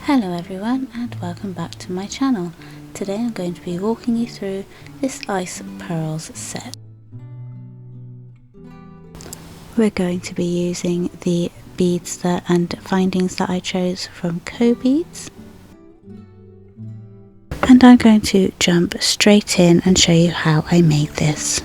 Hello everyone and welcome back to my channel. Today I'm going to be walking you through this Ice Pearls set. We're going to be using the beads and findings that I chose from Cobeads. And I'm going to jump straight in and show you how I made this.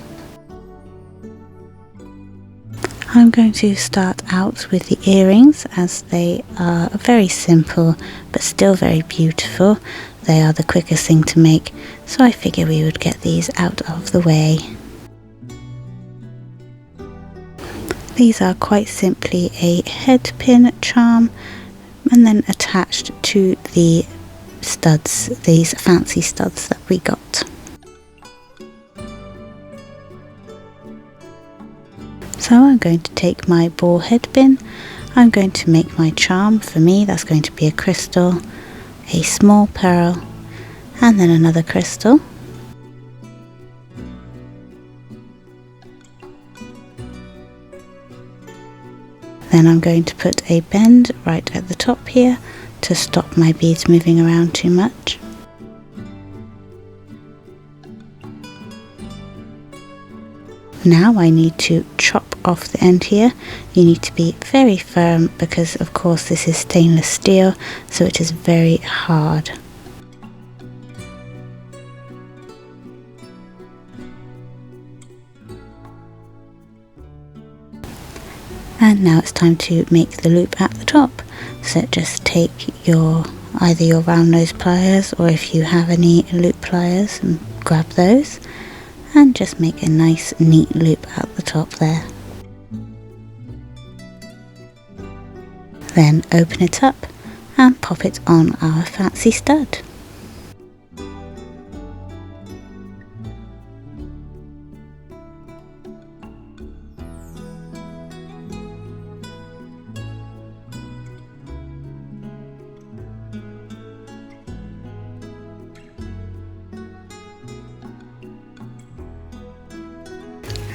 I'm going to start out with the earrings, as they are very simple but still very beautiful. They are the quickest thing to make, so I figure we would get these out of the way. These are quite simply a head pin charm and then attached to the studs, these fancy studs that we got. So I'm going to take my ball head pin, I'm going to make my charm. For me that's going to be a crystal, a small pearl and then another crystal. Then I'm going to put a bend right at the top here to stop my beads moving around too much. Now I need to chop off the end here. You need to be very firm because of course this is stainless steel, so it is very hard. And now it's time to make the loop at the top. So just take either your round nose pliers, or if you have any loop pliers, and grab those and just make a nice neat loop at the top there. Then open it up and pop it on our fancy stud.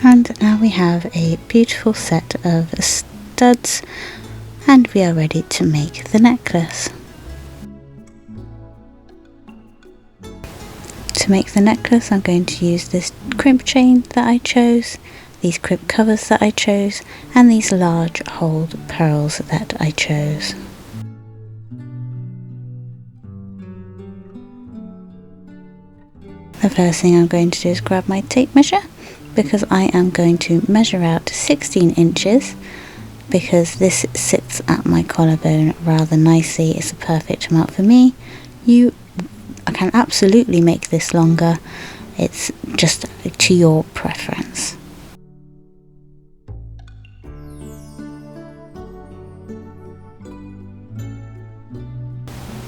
And now we have a beautiful set of studs and we are ready to make the necklace. To make the necklace I'm going to use this crimp chain that I chose, these crimp covers that I chose and these large hold pearls that I chose. The first thing I'm going to do is grab my tape measure, because I am going to measure out 16 inches because this sits at my collarbone rather nicely. It's a perfect amount for me. You can absolutely make this longer, it's just to your preference.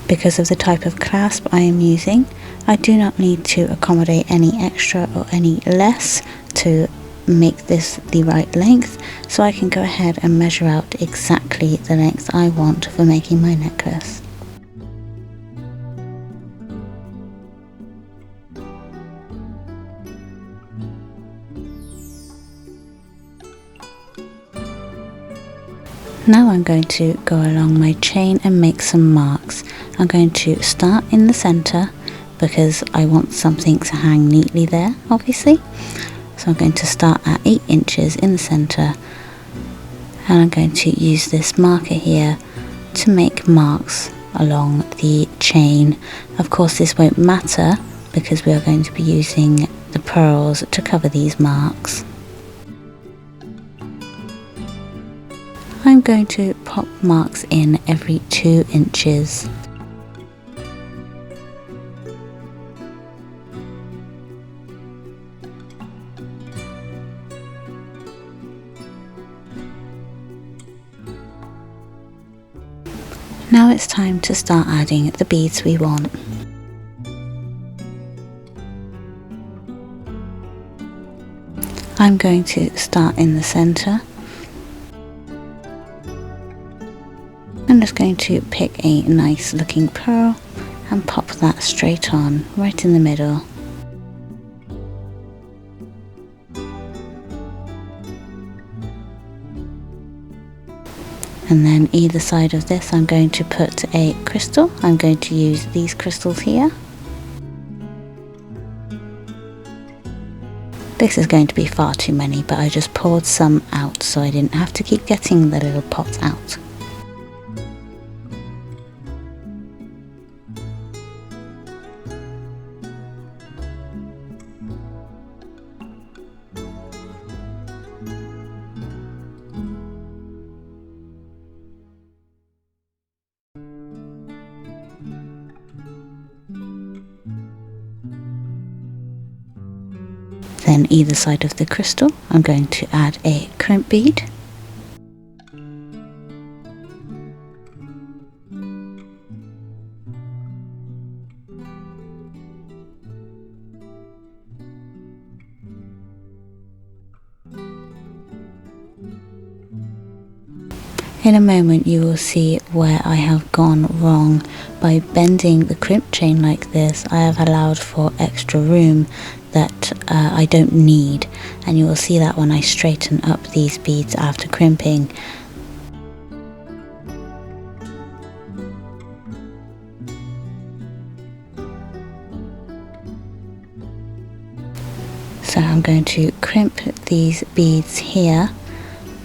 Because of the type of clasp I am using, I do not need to accommodate any extra or any less to make this the right length, so I can go ahead and measure out exactly the length I want for making my necklace. Now I'm going to go along my chain and make some marks. I'm going to start in the center because I want something to hang neatly there, obviously. So I'm going to start at 8 inches in the center and I'm going to use this marker here to make marks along the chain. Of course this won't matter because we are going to be using the pearls to cover these marks. I'm going to pop marks in every 2 inches. Now it's time to start adding the beads we want. I'm going to start in the center. I'm just going to pick a nice looking pearl and pop that straight on, right in the middle. And then either side of this I'm going to put a crystal. I'm going to use these crystals here. This is going to be far too many, but I just poured some out so I didn't have to keep getting the little pots out. Then either side of the crystal I'm going to add a crimp bead. In a moment you will see where I have gone wrong. By bending the crimp chain like this, I have allowed for extra room that I don't need, and you will see that when I straighten up these beads after crimping. So I'm going to crimp these beads here,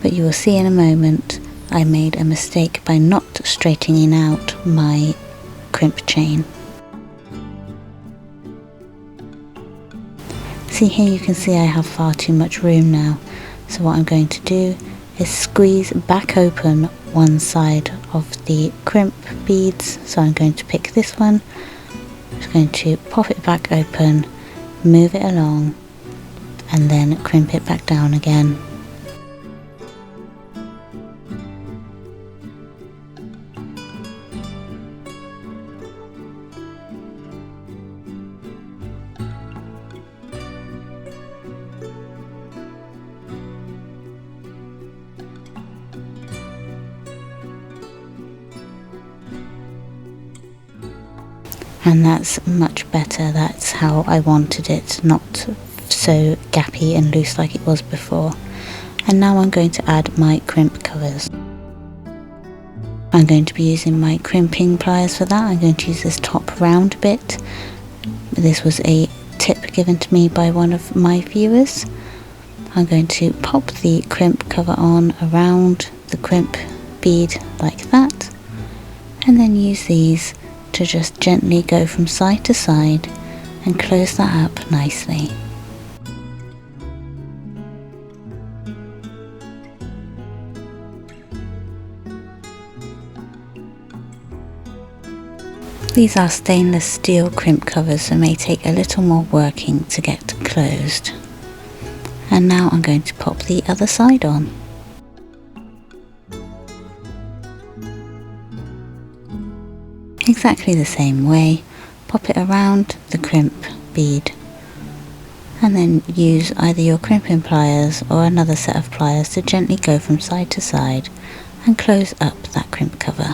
but you will see in a moment I made a mistake by not straightening out my crimp chain. See here, you can see I have far too much room now. So what I'm going to do is squeeze back open one side of the crimp beads. So I'm going to pick this one, I'm just going to pop it back open, move it along, and then crimp it back down again. And that's much better. That's how I wanted it, not so gappy and loose like it was before. And now I'm going to add my crimp covers. I'm going to be using my crimping pliers for that. I'm going to use this top round bit. This was a tip given to me by one of my viewers. I'm going to pop the crimp cover on around the crimp bead like that, and then use these to just gently go from side to side and close that up nicely. These are stainless steel crimp covers, so may take a little more working to get closed. And now I'm going to pop the other side on. Exactly the same way, pop it around the crimp bead, and then use either your crimping pliers or another set of pliers to gently go from side to side and close up that crimp cover.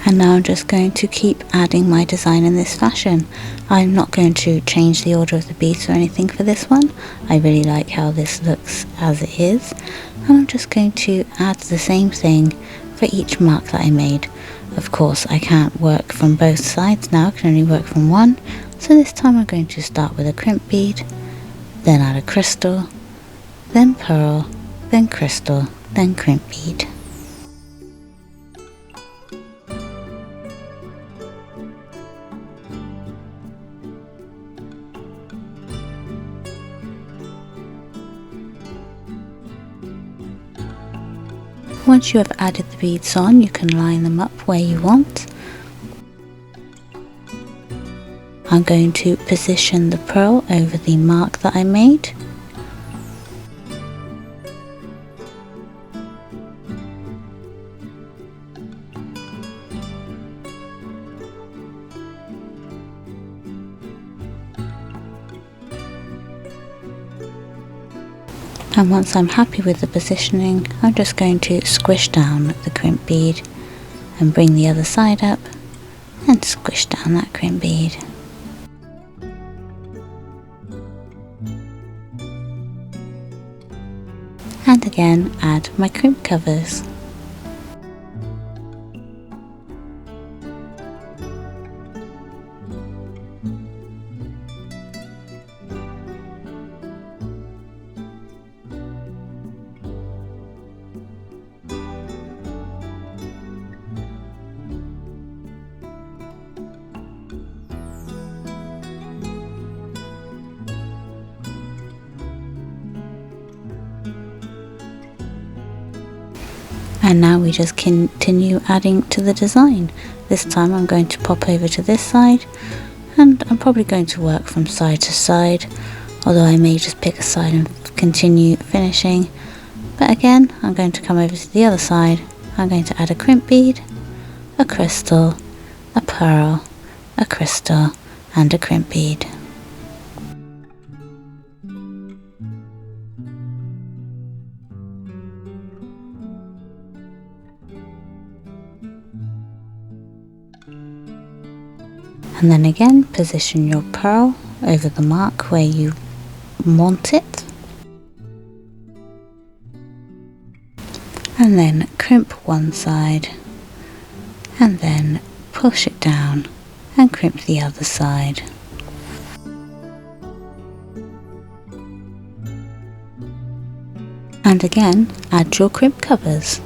And now I'm just going to keep adding my design in this fashion. I'm not going to change the order of the beads or anything for this one. I really like how this looks as it is. And I'm just going to add the same thing for each mark that I made. Of course, I can't work from both sides now, I can only work from one. So this time I'm going to start with a crimp bead, then add a crystal, then pearl, then crystal, then crimp bead. Once you have added the beads on, you can line them up where you want. I'm going to position the pearl over the mark that I made. And once I'm happy with the positioning, I'm just going to squish down the crimp bead and bring the other side up and squish down that crimp bead. And again add my crimp covers. And now we just continue adding to the design. This time I'm going to pop over to this side, and I'm probably going to work from side to side, although I may just pick a side and continue finishing. But again, I'm going to come over to the other side. I'm going to add a crimp bead, a crystal, a pearl, a crystal, and a crimp bead. And then again, position your pearl over the mark where you want it. And then crimp one side, and then push it down and crimp the other side. And again, add your crimp covers.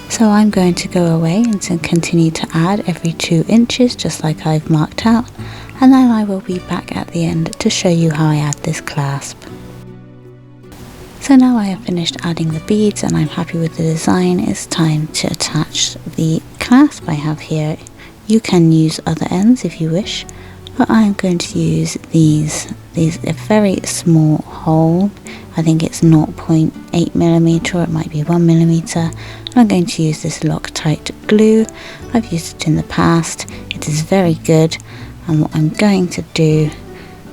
So I'm going to go away and continue to add every 2 inches just like I've marked out, and then I will be back at the end to show you how I add this clasp. So now I have finished adding the beads and I'm happy with the design. It's time to attach the clasp I have here. You can use other ends if you wish, but I'm going to use these a very small hole. I think it's 0.8mm or it might be 1mm. I'm going to use this Loctite glue. I've used it in the past. It is very good, and what I'm going to do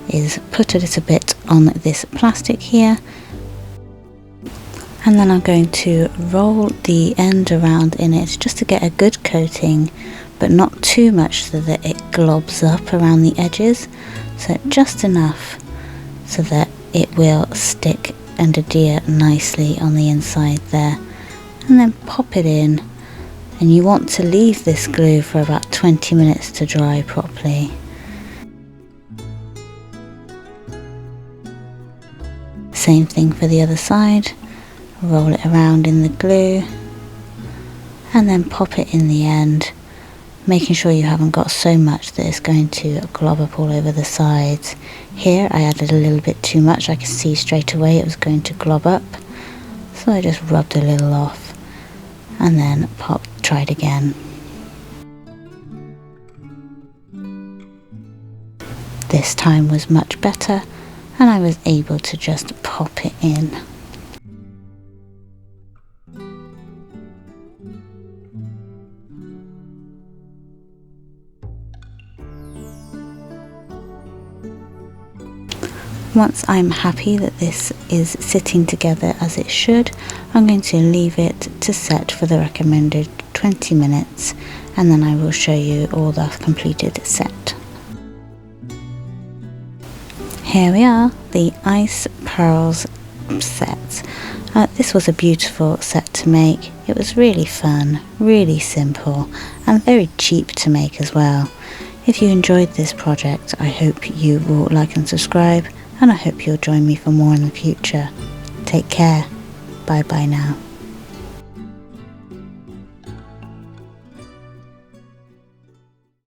is put a little bit on this plastic here, and then I'm going to roll the end around in it just to get a good coating, but not too much so that it globs up around the edges, so just enough so that it will stick and adhere nicely on the inside there. And then pop it in, and you want to leave this glue for about 20 minutes to dry properly. Same thing for the other side. Roll it around in the glue and then pop it in the end, making sure you haven't got so much that it's going to glob up all over the sides. Here I added a little bit too much. I could see straight away it was going to glob up, so I just rubbed a little off and then tried again. This time was much better, and I was able to just pop it in. Once I'm happy that this is sitting together as it should, I'm going to leave it to set for the recommended 20 minutes, and then I will show you all the completed set. Here we are, the Ice Pearls set. This was a beautiful set to make. It was really fun, really simple, and very cheap to make as well. If you enjoyed this project, I hope you will like and subscribe, and I hope you'll join me for more in the future. Take care. Bye bye now.